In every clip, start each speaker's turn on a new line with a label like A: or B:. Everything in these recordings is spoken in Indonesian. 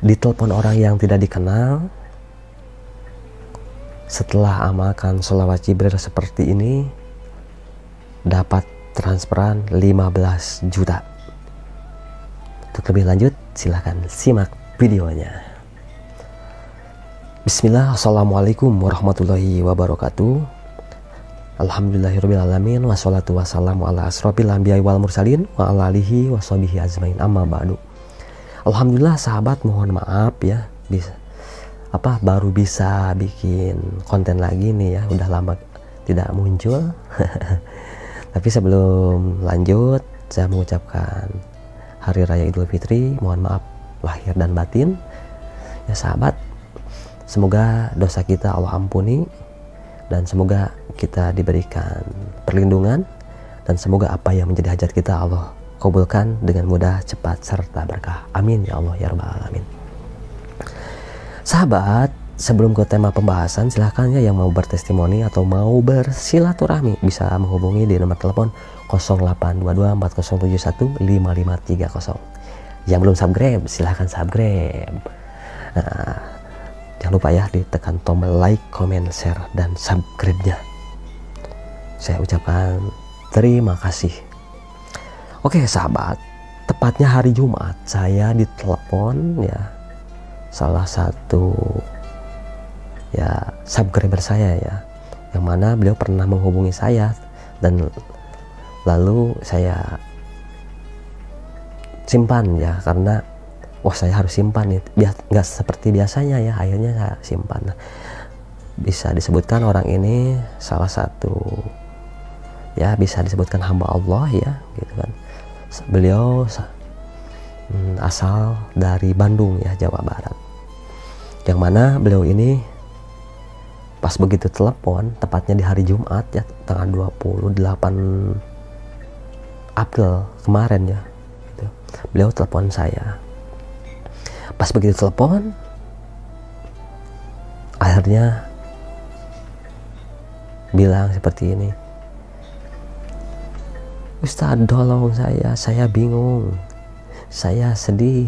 A: ditelepon orang yang tidak dikenal, setelah amalkan sholawat Jibril seperti ini, dapat transferan 15 juta. Untuk lebih lanjut, silahkan simak videonya. Bismillah, assalamualaikum warahmatullahi wabarakatuh. Alhamdulillahirrabbilalamin, wassalatu wassalamu ala asrofil anbiya'i wal mursalin wa ala alihi wa sahbihi ajmain, amma ba'du. Alhamdulillah sahabat, mohon maaf ya, baru bisa bikin konten lagi nih ya, udah lama tidak muncul. Tapi sebelum lanjut, saya mengucapkan Hari Raya Idul Fitri, mohon maaf lahir dan batin ya sahabat. Semoga dosa kita Allah ampuni, dan semoga kita diberikan perlindungan, dan semoga apa yang menjadi hajat kita Allah kabulkan dengan mudah, cepat, serta berkah. Amin ya Allah ya rabbal alamin. Sahabat, sebelum ke tema pembahasan, silahkan ya yang mau bertestimoni atau mau bersilaturahmi bisa menghubungi di nomor telepon 082240715530. Yang belum subscribe silahkan subscribe. Nah, jangan lupa ya ditekan tombol like, comment, share, dan subscribe-nya. Saya ucapkan terima kasih. Oke sahabat, tepatnya hari Jumat saya ditelepon ya salah satu ya subscriber saya ya, yang mana beliau pernah menghubungi saya, dan lalu saya simpan ya, karena saya harus simpan nih, nggak seperti biasanya ya, akhirnya saya simpan. Bisa disebutkan orang ini salah satu ya, bisa disebutkan hamba Allah ya gitu kan. Beliau asal dari Bandung ya, Jawa Barat, yang mana beliau ini pas begitu telepon, tepatnya di hari Jumat ya, tanggal 28 April kemarin ya gitu. Beliau telepon saya. Pas begitu telepon, akhirnya bilang seperti ini, Ustadz tolong saya bingung, saya sedih,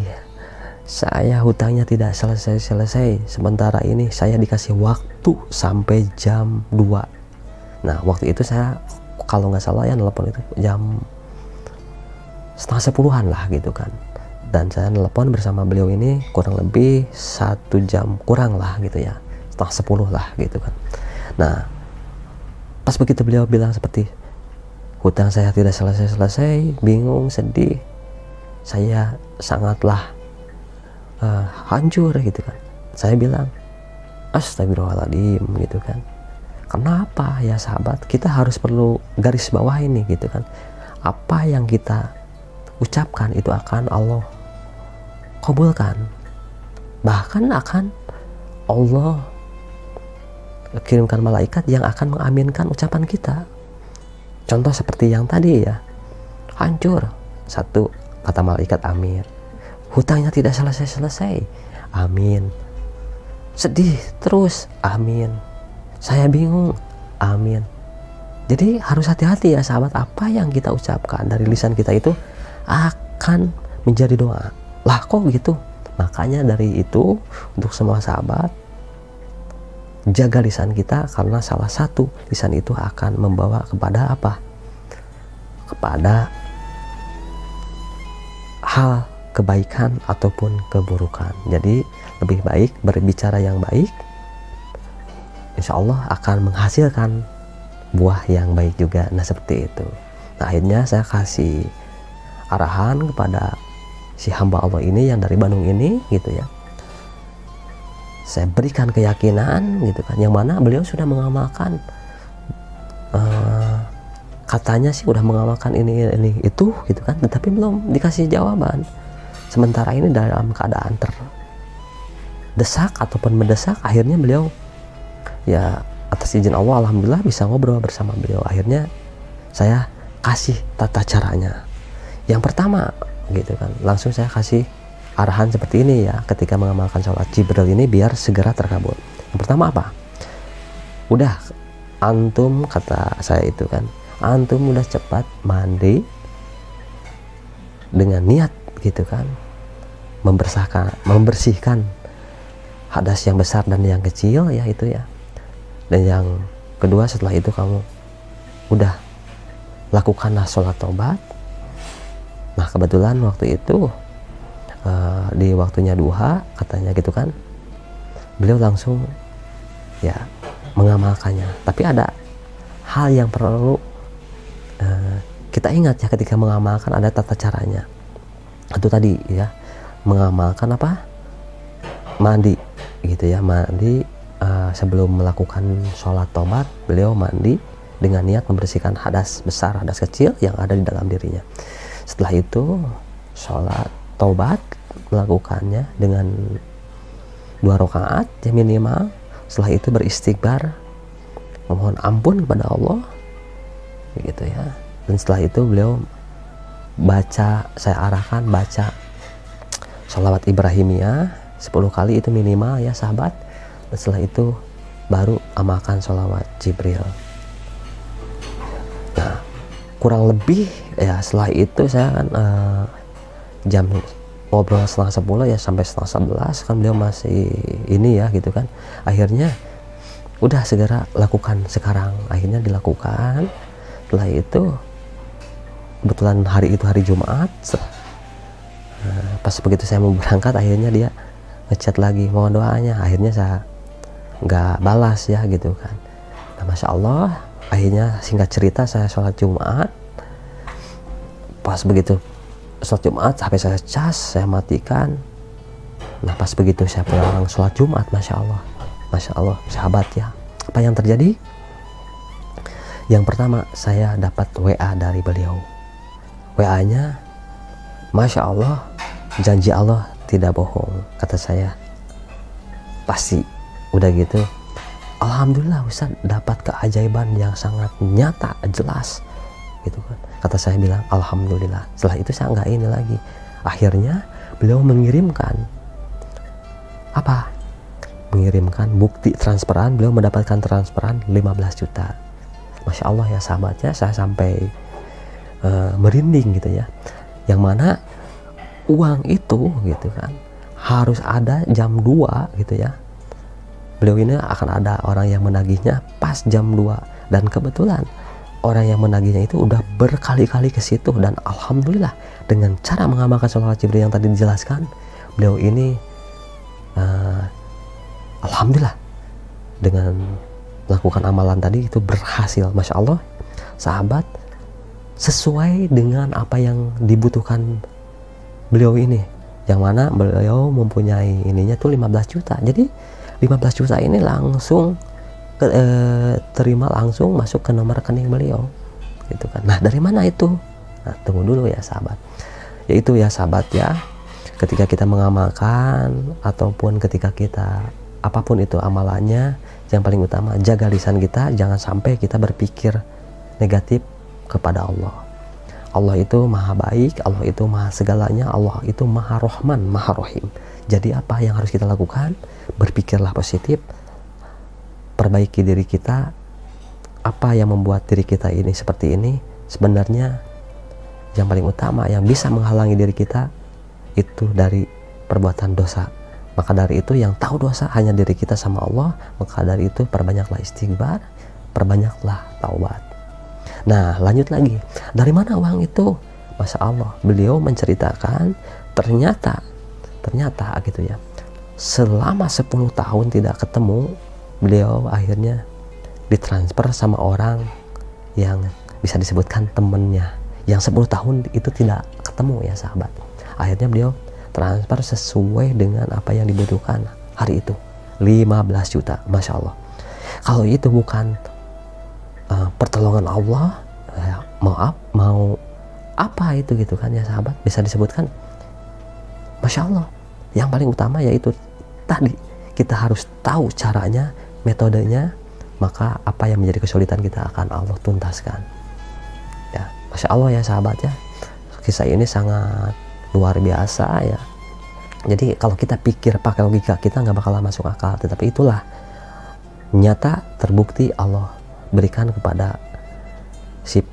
A: saya hutangnya tidak selesai-selesai, sementara ini saya dikasih waktu sampai jam 2. Nah waktu itu saya kalau nggak salah ya nelpon itu jam 9:30-an lah gitu kan, dan saya nelpon bersama beliau ini kurang lebih 1 jam kurang lah gitu ya, 9:30 lah gitu kan. Nah pas begitu beliau bilang seperti, hutang saya tidak selesai-selesai, bingung, sedih, saya sangatlah hancur gitu kan. Saya bilang astagfirullahaladzim gitu kan. Kenapa ya sahabat, kita harus perlu garis bawah ini gitu kan, apa yang kita ucapkan itu akan Allah kabulkan, bahkan akan Allah kirimkan malaikat yang akan mengaminkan ucapan kita. Contoh seperti yang tadi ya, hancur, satu kata malaikat amin, hutangnya tidak selesai-selesai, amin, sedih terus, amin, saya bingung, amin. Jadi harus hati-hati ya sahabat, apa yang kita ucapkan dari lisan kita itu akan menjadi doa. Lah kok gitu? Makanya dari itu untuk semua sahabat, jaga lisan kita, karena salah satu lisan itu akan membawa kepada apa? Kepada hal kebaikan ataupun keburukan. Jadi lebih baik berbicara yang baik, insya Allah akan menghasilkan buah yang baik juga. Nah seperti itu. Nah akhirnya saya kasih arahan kepada si hamba Allah ini yang dari Bandung ini gitu ya, saya berikan keyakinan gitu kan, yang mana beliau sudah mengamalkan, katanya sih udah mengamalkan ini itu gitu kan, tetapi belum dikasih jawaban. Sementara ini dalam keadaan terdesak ataupun mendesak, akhirnya beliau ya atas izin Allah alhamdulillah bisa ngobrol bersama beliau. Akhirnya saya kasih tata caranya. Yang pertama gitu kan, langsung saya kasih arahan seperti ini ya, ketika mengamalkan sholat Jibril ini biar segera terkabul. Yang pertama apa? Udah antum, kata saya itu kan, antum udah cepat mandi dengan niat gitu kan, membersihkan hadas yang besar dan yang kecil ya itu ya. Dan yang kedua, setelah itu kamu udah lakukanlah sholat taubat. Nah kebetulan waktu itu di waktunya duha katanya gitu kan, beliau langsung ya mengamalkannya. Tapi ada hal yang perlu kita ingat ya ketika mengamalkan, ada tata caranya. Itu tadi ya, mengamalkan apa? Mandi gitu ya, mandi sebelum melakukan sholat taubat, beliau mandi dengan niat membersihkan hadas besar, hadas kecil yang ada di dalam dirinya. Setelah itu sholat taubat, melakukannya dengan 2 rakaat ya minimal. Setelah itu beristighfar, memohon ampun kepada Allah gitu ya. Dan setelah itu beliau baca, saya arahkan baca sholawat Ibrahimiyah 10 kali itu minimal ya sahabat. Dan setelah itu baru amalkan sholawat Jibril. Nah kurang lebih ya setelah itu saya kan jam ngobrol setengah 10 ya sampai setengah 11 kan beliau masih ini ya gitu kan. Akhirnya udah segera lakukan sekarang, akhirnya dilakukan. Setelah itu kebetulan hari itu hari Jumat, pas begitu saya mau berangkat akhirnya dia ngechat lagi mohon doanya. Akhirnya saya nggak balas ya gitu kan. Nah Masya Allah, akhirnya singkat cerita saya sholat Jumat. Pas begitu sholat Jumat HP saya cas, saya matikan. Nah pas begitu saya pulang sholat Jumat, Masya Allah sahabat ya, apa yang terjadi? Yang pertama, saya dapat WA dari beliau. WA nya Masya Allah, janji Allah tidak bohong, kata saya. Pasti udah gitu, alhamdulillah Ustaz, dapat keajaiban yang sangat nyata, jelas gitu kan. Kata saya bilang alhamdulillah. Setelah itu saya nggak ini lagi. Akhirnya beliau mengirimkan apa? Mengirimkan bukti transferan. Beliau mendapatkan transferan 15 juta. Masya Allah ya sahabatnya, saya sampai merinding gitu ya. Yang mana uang itu gitu kan harus ada jam 2 gitu ya. Beliau ini akan ada orang yang menagihnya pas jam 2. Dan kebetulan orang yang menagihnya itu udah berkali-kali ke situ. Dan alhamdulillah dengan cara mengamalkan sholawat Jibril yang tadi dijelaskan, beliau ini alhamdulillah dengan melakukan amalan tadi itu berhasil. Masya Allah sahabat, sesuai dengan apa yang dibutuhkan beliau ini, yang mana beliau mempunyai ininya tuh 15 juta. Jadi 15 juta ini langsung terima, langsung masuk ke nomor rekening beliau gitu kan. Nah dari mana itu? Nah tunggu dulu ya sahabat. Yaitu ya sahabat ya, ketika kita mengamalkan ataupun ketika kita apapun itu amalannya, yang paling utama jaga lisan kita, jangan sampai kita berpikir negatif kepada Allah. Allah itu maha baik, Allah itu maha segalanya, Allah itu maha rohman, maha rohim. Jadi apa yang harus kita lakukan? Berpikirlah positif, perbaiki diri kita. Apa yang membuat diri kita ini seperti ini? Sebenarnya yang paling utama yang bisa menghalangi diri kita itu dari perbuatan dosa. Maka dari itu yang tahu dosa hanya diri kita sama Allah. Maka dari itu perbanyaklah istighfar, perbanyaklah taubat. Nah lanjut lagi, dari mana uang itu? Masya Allah, beliau menceritakan ternyata gitu ya, selama 10 tahun tidak ketemu, beliau akhirnya ditransfer sama orang yang bisa disebutkan temennya, yang 10 tahun itu tidak ketemu ya sahabat. Akhirnya beliau transfer sesuai dengan apa yang dibutuhkan hari itu, 15 juta. Masya Allah, kalau itu bukan pertolongan Allah, ya, mau apa itu gitu kan ya sahabat, bisa disebutkan. Masya Allah, yang paling utama yaitu tadi, kita harus tahu caranya, metodenya, maka apa yang menjadi kesulitan kita akan Allah tuntaskan ya. Masya Allah ya sahabat ya, kisah ini sangat luar biasa ya. Jadi kalau kita pikir pakai logika, kita nggak bakalan masuk akal, tetapi itulah nyata, terbukti Allah berikan kepada si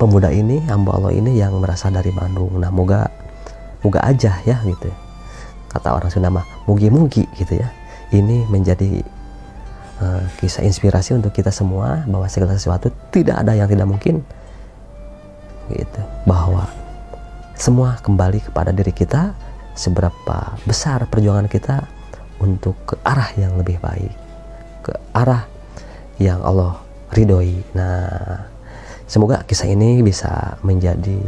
A: pemuda ini, hamba Allah ini yang berasal dari Bandung. Nah moga aja ya gitu. kata orang Sunda mah mugi-mugi gitu ya, ini menjadi kisah inspirasi untuk kita semua bahwa segala sesuatu tidak ada yang tidak mungkin gitu, bahwa semua kembali kepada diri kita, seberapa besar perjuangan kita untuk ke arah yang lebih baik, ke arah yang Allah ridhoi. Nah, semoga kisah ini bisa menjadi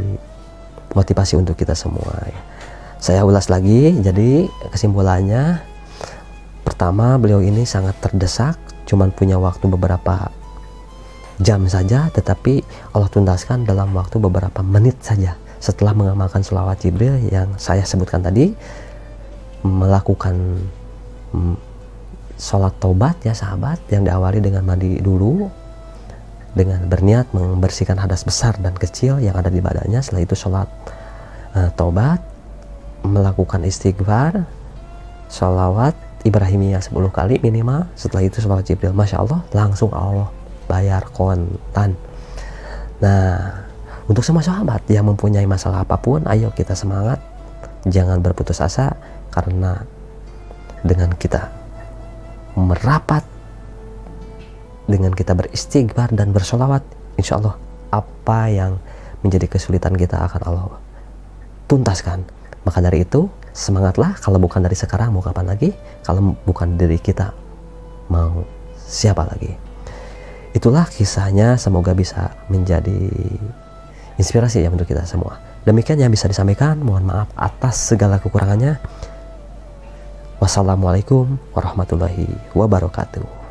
A: motivasi untuk kita semua ya. Saya ulas lagi, jadi kesimpulannya, pertama, beliau ini sangat terdesak, cuman punya waktu beberapa jam saja, tetapi Allah tuntaskan dalam waktu beberapa menit saja. Setelah mengamalkan sholawat Jibril yang saya sebutkan tadi, melakukan sholat taubat ya sahabat, yang diawali dengan mandi dulu, dengan berniat membersihkan hadas besar dan kecil yang ada di badannya. Setelah itu sholat taubat, melakukan istighfar, sholawat Ibrahimiyah 10 kali minimal. Setelah itu sholawat Jibril, Masya Allah, langsung Allah bayar kontan. Nah, untuk semua sahabat yang mempunyai masalah apapun, ayo kita semangat, jangan berputus asa, karena dengan kita merapat, dengan kita beristighfar dan bersolawat, insya Allah apa yang menjadi kesulitan kita akan Allah tuntaskan. Maka dari itu, semangatlah, kalau bukan dari sekarang mau kapan lagi, kalau bukan dari kita mau siapa lagi. Itulah kisahnya, semoga bisa menjadi inspirasi ya untuk kita semua. Demikian yang bisa disampaikan, mohon maaf atas segala kekurangannya. Wassalamualaikum warahmatullahi wabarakatuh.